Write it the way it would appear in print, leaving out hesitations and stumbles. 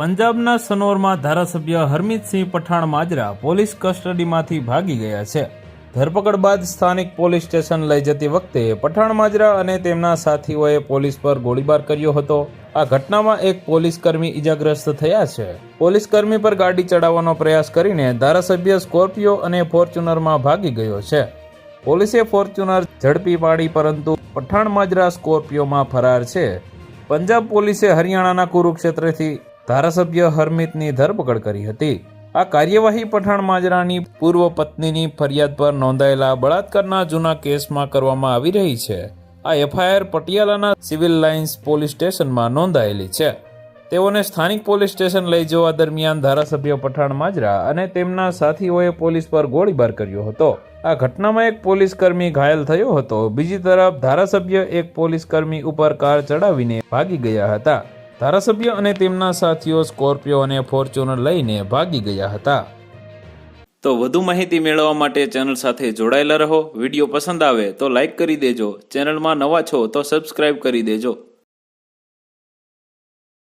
પંજાબના સનોરમાં ધારાસભ્ય હરમીતસિંહ પઠાણ માજરા પોલીસ કસ્ટડીમાંથી ભાગી ગયા છે। ધરપકડ બાદ સ્થાનિક પોલીસ સ્ટેશન લઈ જતી વખતે પઠાણ માજરા અને તેમના સાથીઓએ પોલીસ પર ગોળીબાર કર્યો હતો। આ ઘટનામાં એક પોલીસકર્મી ઇજાગ્રસ્ત થયા છે। પોલીસકર્મી પર ગાડી ચડાવવાનો પ્રયાસ કરીને ધારાસભ્ય સ્કોર્પિયો અને ફોર્ચ્યુનરમાં ભાગી ગયો છે। પોલીસે ફોર્ચ્યુનર ઝડપી પાડી, પરંતુ પઠાણ માજરા સ્કોર્પિયોમાં ફરાર છે। પંજાબ પોલીસે હરિયાણાના કુરુક્ષેત્રથી ધારાસભ્ય હરમીતની ધરપકડ કરી હતી। આ કાર્યવાહી પઠાણ માજરાની પૂર્વ પત્નીની ફરિયાદ પર નોંધાયેલા બળાત્કારના જૂના કેસમાં કરવામાં આવી રહી છે। આ એફઆઈઆર પટિયાલાના સિવિલ લાઇન્સ પોલીસ સ્ટેશનમાં નોંધાયેલી છે। તેઓને સ્થાનિક પોલીસ સ્ટેશન લઈ જવા દરમિયાન ધારાસભ્ય પઠાણ માજરા અને તેમના સાથીઓએ પોલીસ પર ગોળીબાર કર્યો હતો। આ ઘટનામાં એક પોલીસકર્મી ઘાયલ થયો હતો। બીજી તરફ ધારાસભ્ય એક પોલીસકર્મી ઉપર કાર ચડાવીને ભાગી ગયા હતા। ધારાસભ્ય અને તેમના સાથીઓ સ્કોર્પિયો અને ફોર્ચ્યુનર લઈને ભાગી ગયા હતા। તો વધુ માહિતી મેળવવા માટે ચેનલ સાથે જોડાયેલા રહો। વિડીયો પસંદ આવે તો લાઈક કરી દેજો। ચેનલમાં નવા છો તો સબસ્ક્રાઇબ કરી દેજો।